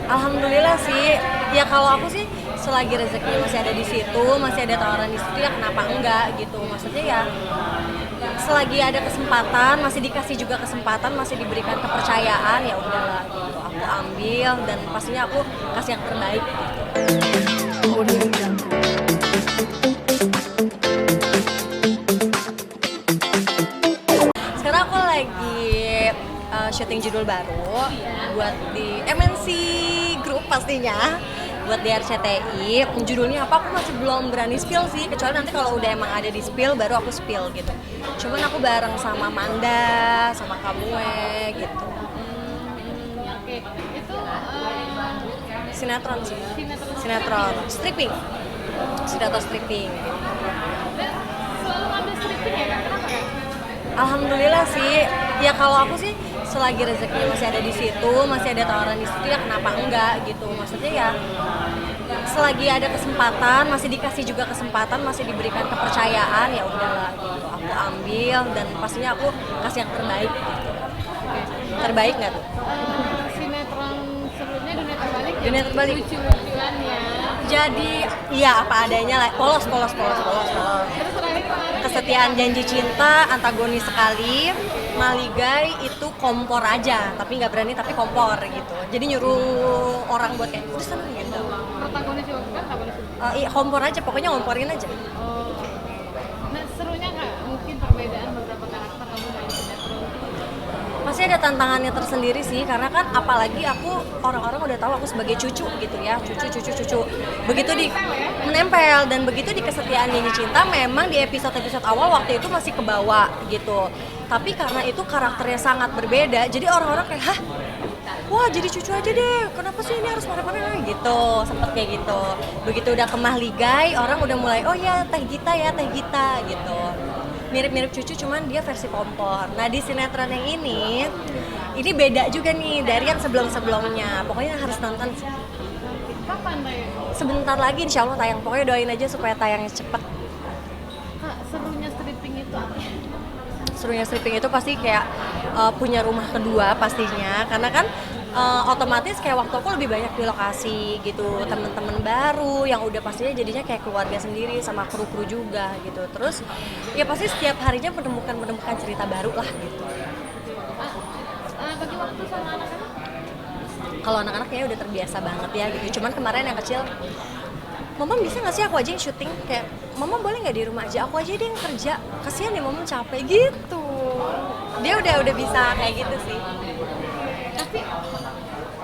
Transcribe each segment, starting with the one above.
Alhamdulillah sih. Ya kalau aku sih selagi rezeki masih ada di situ, masih ada tawaran di situ ya kenapa enggak gitu. Maksudnya ya selagi ada kesempatan, masih dikasih juga kesempatan, masih diberikan kepercayaan ya udahlah gitu. Aku ambil dan pastinya aku kasih yang terbaik gitu. Sekarang aku lagi syuting judul baru buat di MNC Group pastinya, buat di RCTI. Judulnya apa aku masih belum berani spill sih, kecuali nanti kalau udah emang ada di spill baru aku spill gitu. Cuman aku bareng sama Manda, sama Kamue gitu. Oke, itu Sinetron sih. sinetron. Sinetron stripping. Sinetron stripping. Dan selalu ngambil stripping ya Kak? Kenapa Kak? Alhamdulillah sih. Ya kalau aku sih selagi rezeki masih ada di situ, masih ada tawaran di situ ya kenapa enggak gitu. Maksudnya ya selagi ada kesempatan, masih dikasih juga kesempatan, masih diberikan kepercayaan ya udahlah gitu. Aku ambil dan pastinya aku kasih yang terbaik gitu. Terbaik nggak tuh? Sinetron sebelumnya Dunia Terbalik ya? Dunia Terbalik. Lucu-lucuan ya. Jadi iya apa adanya lah, polos. Terus terakhir kemarin Kesetiaan Janji Cinta antagonis sekali. Maligai itu kompor aja, tapi nggak berani tapi kompor gitu. Jadi nyuruh orang buat kayak udah seneng gitu. protagonis juga kan protagonis. Iya kompor aja, pokoknya ngomporin aja. Oh. Nah serunya Kak, mungkin perbedaan beberapa karakter kamu main sinetron. Masih ada tantangannya tersendiri sih, karena kan apalagi aku orang-orang udah tahu aku sebagai cucu gitu ya, cucu. Begitu di menempel dan begitu di Kesetiaan Janji Cinta memang di episode awal waktu itu masih kebawa gitu. Tapi karena itu karakternya sangat berbeda, jadi orang-orang kayak hah, wah jadi cucu aja deh, kenapa sih ini harus marah-marah gitu, sempet kayak gitu. Begitu udah ke Mahligai, orang udah mulai oh ya Teh Gita gitu. Mirip-mirip cucu cuman dia versi kompor. Nah di sinetron yang ini beda juga nih dari yang sebelum-sebelumnya. Pokoknya harus nonton sih. Kapan tayang? Sebentar lagi insya Allah tayang. Pokoknya doain aja supaya tayangnya cepet. Kak, serunya stripping itu apa? Serunya stripping itu pasti kayak punya rumah kedua pastinya. Karena kan otomatis kayak waktu aku lebih banyak di lokasi gitu, teman-teman baru yang udah pastinya jadinya kayak keluarga sendiri sama kru-kru juga gitu. Terus ya pasti setiap harinya menemukan cerita baru lah gitu. Bagi waktu sama anak-anak? Kalau anak-anak kayaknya udah terbiasa banget ya gitu. Cuman kemarin yang kecil, Mama bisa nggak sih aku aja yang syuting? Kayak Mama boleh nggak di rumah aja? Aku aja deh yang kerja. Kasihan nih Mama capek gitu. Dia udah bisa kayak gitu sih. Tapi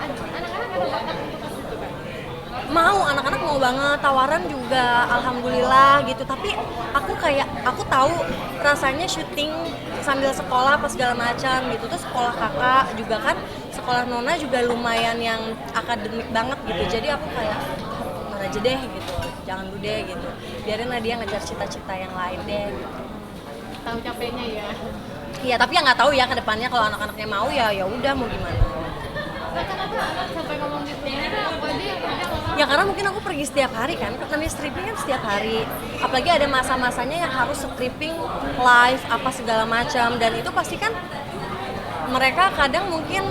anak-anak ada bakat untuk ke situ Kak? Mau anak-anak mau banget, tawaran juga alhamdulillah gitu. Tapi aku tahu rasanya syuting sambil sekolah apa segala macam gitu. Terus sekolah kakak juga kan, sekolah Nona juga lumayan yang akademik banget gitu. Jadi aku kayak ntar aja deh gitu, jangan dulu deh gitu. Biarin Nadia ngejar cita-cita yang lain deh gitu. Tahu capeknya ya. Iya tapi ya nggak tahu ya kedepannya kalau anak-anaknya mau ya udah mau gimana. Nah, kenapa anak sampai ngomong gitu? Kita apa aja yang kerja orang? Ya karena mungkin aku pergi setiap hari kan, namanya stripping kan setiap hari. Apalagi ada masa-masanya yang harus stripping live apa segala macam dan itu pasti kan mereka kadang mungkin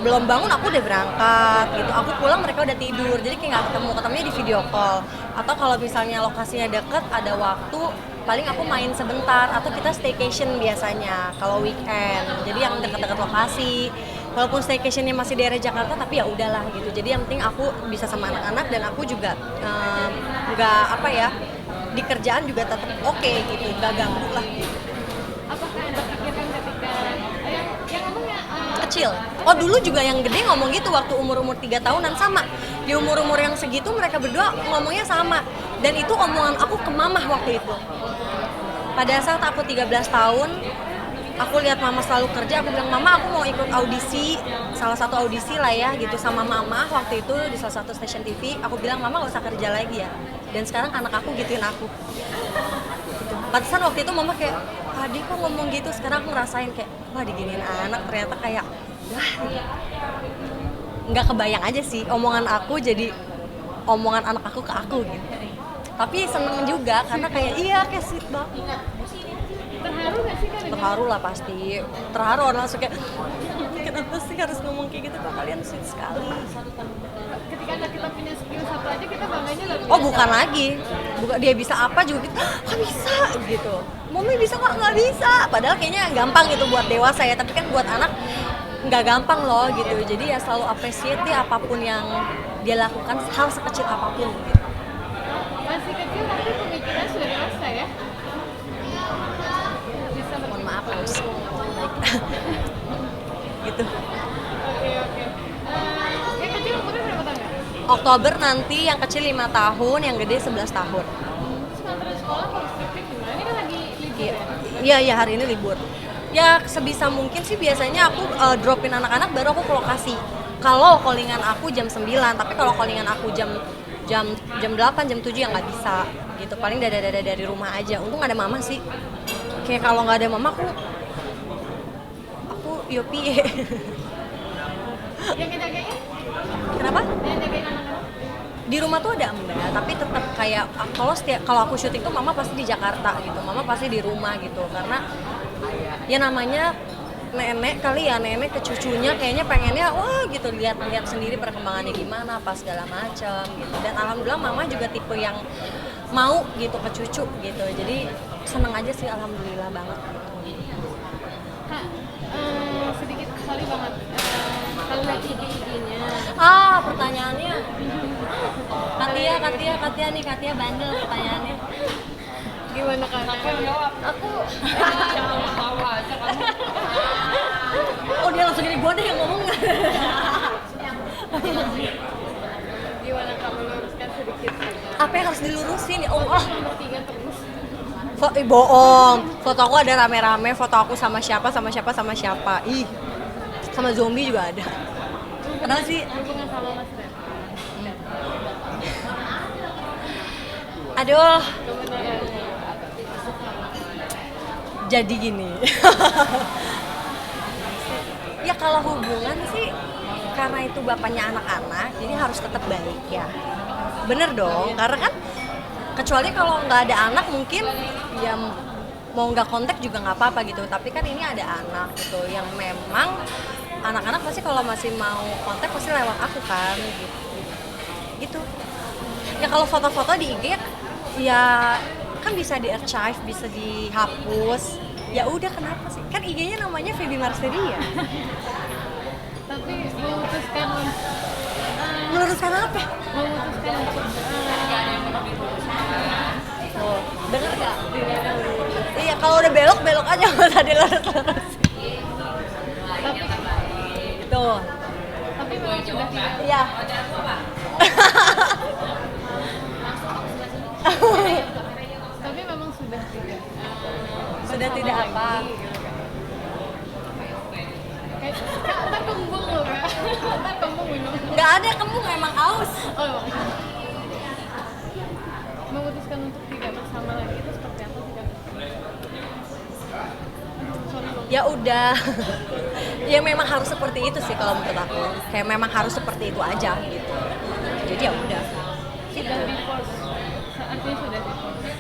belum bangun aku udah berangkat gitu. Aku pulang mereka udah tidur, jadi kayak nggak ketemunya di video call. Atau kalau misalnya lokasinya deket, ada waktu, paling aku main sebentar atau kita staycation biasanya kalau weekend. Jadi yang deket-deket lokasi. Walaupun staycationnya masih daerah Jakarta, tapi ya udahlah gitu. Jadi yang penting aku bisa sama anak-anak dan aku juga nggak apa ya di kerjaan juga tetap oke gitu, nggak ganggu lah. Gitu. Apakah Anda pikirkan ketika yang ngomongnya Kecil. Oh dulu juga yang gede ngomong gitu waktu umur-umur 3 tahunan sama. Di umur-umur yang segitu mereka berdua ngomongnya sama. Dan itu omongan aku ke mamah waktu itu. Pada saat aku 13 tahun, aku lihat mama selalu kerja, aku bilang mama aku mau ikut audisi, salah satu audisi lah ya gitu sama mama waktu itu di salah satu stasiun TV. Aku bilang mama gak usah kerja lagi ya. Dan sekarang anak aku gituin aku. Gitu. Pantesan waktu itu mama kayak, adik kok ngomong gitu, sekarang aku ngerasain kayak, wah diginiin anak ternyata kayak, wah nggak kebayang aja sih omongan aku jadi omongan anak aku ke aku gitu. Tapi seneng juga karena kayak iya kayak sweet banget. terharu nggak sih Kak? Terharu lah pasti, terharu orang langsung kayak kenapa sih harus ngomong kayak gitu, kok kalian sweet sekali. Ketika anak kita punya skill satu aja kita bangganya lebih. Oh bukan lagi, bukan dia bisa apa juga gitu, kok bisa gitu. Mami bisa kok, nggak bisa. Padahal kayaknya gampang gitu buat dewasa ya, tapi kan buat anak nggak gampang loh gitu. Jadi ya selalu appreciate dia apapun yang dia lakukan, hal sekecil apapun gitu. Masih kecil tapi pemikiran sudah dewasa ya. Bisa Mohon maaf harus gitu. Oke. Yang kecil umurnya berapa tahun ya? Oktober nanti yang kecil 5 tahun, yang gede 11 tahun. Terus nganter sekolah kalau skriptif gimana? Ini kan lagi libur Iya, ya? iya hari ini libur. Ya sebisa mungkin sih biasanya aku dropin anak-anak baru aku ke lokasi. Kalau callingan aku jam 9, tapi kalau callingan aku jam 8, jam 7 ya nggak bisa gitu. Paling dada-dada dari rumah aja. Untung ada mama sih. Kayak kalau nggak ada mama aku yopi. Yang ngejagain? Kenapa? Yang jagain anak-anak? Di rumah tuh ada mbak, tapi tetap kayak kalau aku syuting tuh mama pasti di Jakarta gitu, mama pasti di rumah gitu, karena ya namanya nenek kali ya, nenek ke cucunya kayaknya pengennya wah gitu, lihat sendiri perkembangannya gimana pas segala macam gitu. Dan alhamdulillah mama juga tipe yang mau gitu ke cucu gitu, jadi seneng aja sih, alhamdulillah banget. Kak, sedikit sekali banget. Kalau lihat IG-nya, Pertanyaannya Katia bandel pertanyaannya. gimana Kak? Aku oh dia langsung gini, gue deh yang ngomong. Gimana Kak, meluruskan sedikit saja. Apa yang harus dilurusin ya Allah? Nomor 3 terus. Bohong, foto aku ada rame-rame, foto aku sama siapa. Ih, sama zombie juga ada. Kenapa sih? Hubungan sama Mas Ren. Aduh, Kemudian jadi gini. Ya kalau hubungan sih, karena itu bapaknya anak-anak, jadi harus tetap baik ya. Bener dong, karena kan kecuali kalau nggak ada anak mungkin ya mau nggak kontak juga nggak apa-apa gitu. Tapi kan ini ada anak gitu, yang memang anak-anak pasti kalau masih mau kontak pasti lewat aku kan gitu. Ya kalau foto-foto di IG ya kan bisa di archive, bisa dihapus. Ya udah, kenapa sih? Kan IG-nya namanya Feby Marselia. tapi memutuskan Meluruskan apa? memutuskan Oh, bener gak? Iya, kalau udah belok aja, nggak usah dilurus-lurus. tapi Tuh, tapi memang sudah tidak iya. tapi memang sudah tidak Sudah tidak apa? kayak Kak, ntar kembung loh Kak. Ntar kembung minum. Nggak ada, kamu emang aus. Oh, memutuskan untuk tidak bersama lagi itu seperti apa sih Kak? Sorry loh. Ya udah. Ya memang harus seperti itu sih kalau menurut aku. Kayak memang harus seperti itu aja gitu. Jadi ya udah. Sudah divorce, artinya sudah divorce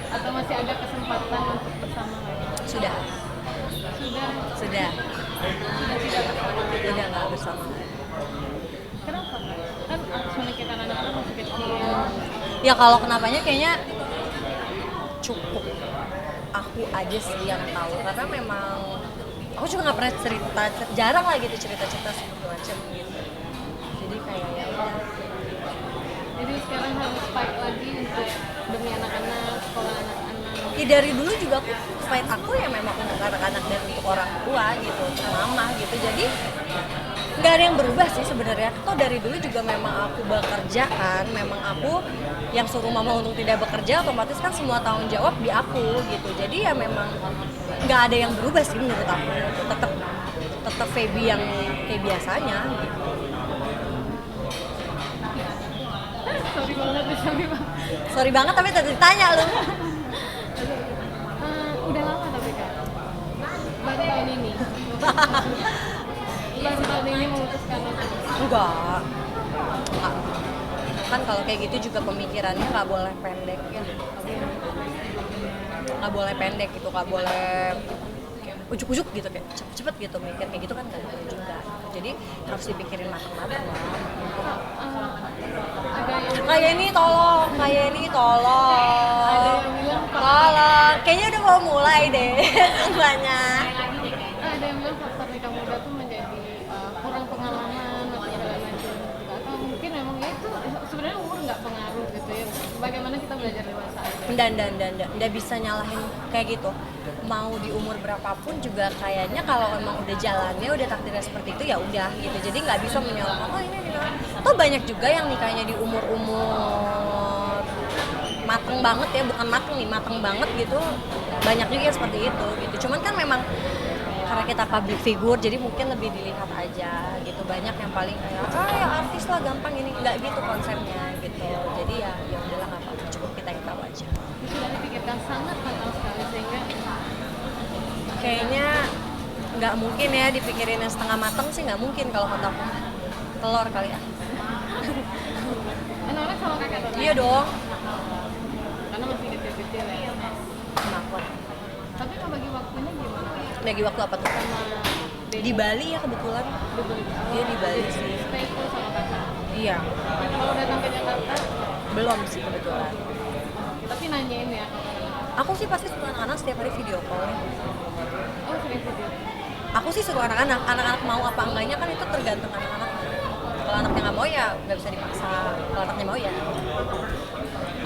atau masih ada kesempatan untuk bersama lagi? Sudah Sudah tidak bersama. udah nggak bersama. Kenapa Kak? Kan harus memikirkan anak-anak masih kecil. Ya kalau kenapanya kayaknya cukup aku aja sih yang tahu, karena memang aku juga nggak pernah cerita, jarang lah gitu cerita seperti macam gitu. Jadi kayak ya udah. Jadi sekarang harus fight lagi untuk demi anak-anak, sekolah anak-anak. Ya dari dulu juga aku fight aku ya memang untuk anak-anak dan untuk orang tua gitu, untuk mama gitu. Jadi nggak ada yang berubah sih sebenarnya. Toh dari dulu juga memang aku bekerja kan, memang aku yang suruh mama untuk tidak bekerja, otomatis kan semua tanggung jawab di aku gitu. Jadi ya memang nggak ada yang berubah sih menurut aku. Tetap Feby yang kayak biasanya gitu. Sorry banget Sorry banget tapi tadi ditanya lu. udah lama tapi Kak? Baru tahun ini? Baru tahun ini memutuskan untuk Enggak. Kan kalau kayak gitu juga pemikirannya nggak boleh pendek ya. Nggak boleh pendek gitu, nggak boleh ujuk-ujuk gitu kayak cepet-cepet gitu mikir kayak gitu kan nggak boleh juga. Jadi harus dipikirin matang-matang lah. Ada yang Kayak ini tolong. Tolong. Kayaknya udah mau mulai deh semuanya. ada yang bilang faktor nikah muda tuh menjadi kurang pengalaman atau segala macam gitu. Atau mungkin memang ya itu sebenarnya umur nggak pengaruh gitu ya, bagaimana kita belajar dewasa aja. Nggak bisa nyalahin kayak gitu. Mau di umur berapapun juga kayaknya kalau emang udah jalannya udah takdirnya seperti itu ya udah gitu. Jadi nggak bisa menyalahkan oh ini nikah. Atau banyak juga yang nikahnya di umur mateng banget ya, bukan mateng nih, mateng banget gitu. Banyak juga yang seperti itu gitu. Cuman kan memang karena kita public figure jadi mungkin lebih dilihat aja gitu. Banyak yang paling kayak ya artis lah gampang ini, nggak gitu konsepnya gitu. Jadi ya udahlah nggak apa-apa, cukup kita yang tahu aja. Sudah dipikirkan sangat matang sekali sehingga Kayaknya nggak mungkin ya dipikirin yang setengah mateng sih, nggak mungkin kalau kata aku. Telur kali ya. anak-anak sama kakak tuh. Iya dong. Karena masih kecil-kecil ya. Kenapa? Tapi kalau bagi waktunya gimana? Lagi waktu apa tuh? Sama Di Bali ya kebetulan. Iya di Bali sih. stay full sama kakak. Iya. Kalau datang ke Jakarta, Belum sih kebetulan. tapi nanyain ya. Aku sih pasti suruh anak-anak setiap hari video call. Oh sering video. Aku sih suruh anak-anak mau apa enggaknya kan itu tergantung anak-anak. Kalau anaknya nggak mau ya nggak bisa dipaksa. Kalau anaknya mau ya.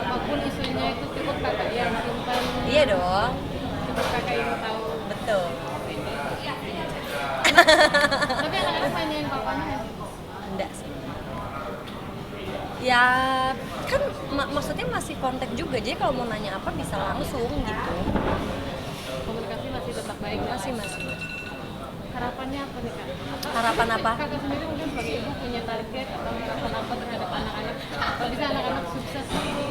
Apapun isunya itu cukup kakak yang simpan. Iya dong. Cukup kakak yang tahu. Betul. Tapi anak-anak nanyain papanya nggak sih? Enggak sih. Ya kan maksudnya masih kontak juga, jadi kalau mau nanya apa bisa langsung gitu. Komunikasi masih tetap baik. Masih. Harapannya apa nih kak? Harapan apa? Kakak sendiri mungkin sebagai ibu punya target atau harapan apa terhadap anak-anak? Kalau bisa anak-anak sukses dulu,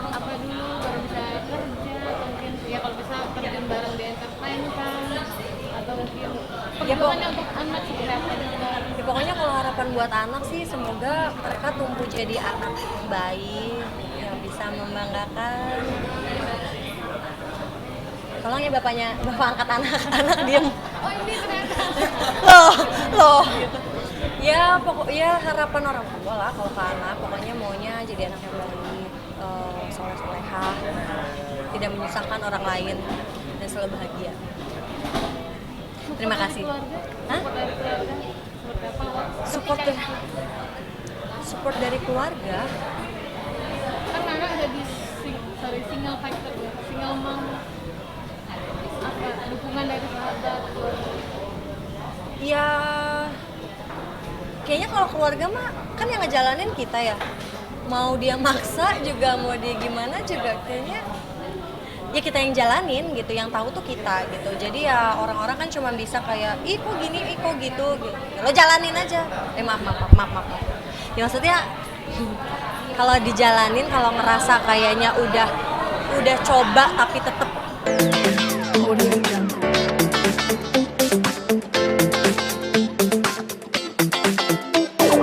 apa dulu baru bisa kerja atau mungkin ya kalau bisa terjun bareng di entertain kan? Atau mungkin perjuangannya untuk anak seperti apa juga? Ya, pokoknya kalau harapan buat anak sih semoga mereka tumbuh jadi anak yang baik, yang bisa membanggakan. Tolong ya bapak angkat anak diem. Oh ini ternyata. loh. Ya harapan orang tua lah kalau ke anak, pokoknya maunya jadi anak yang baik, soleh-solehah, tidak menyusahkan orang lain dan selalu bahagia. Terima kasih. Hah? Support dari keluarga. Kan kakak ada di single factor ya, single mom. Apa dukungan dari sahabat? Ya kayaknya kalau keluarga mah kan yang ngejalanin kita ya. Mau dia maksa juga, mau dia gimana juga kayaknya ya kita yang jalanin gitu, yang tahu tuh kita gitu. Jadi ya orang-orang kan cuma bisa kayak ih kok gini, ih kok gitu. Lo jalanin aja. Maaf. Ya maksudnya kalau dijalanin, kalau ngerasa kayaknya udah coba tapi tetep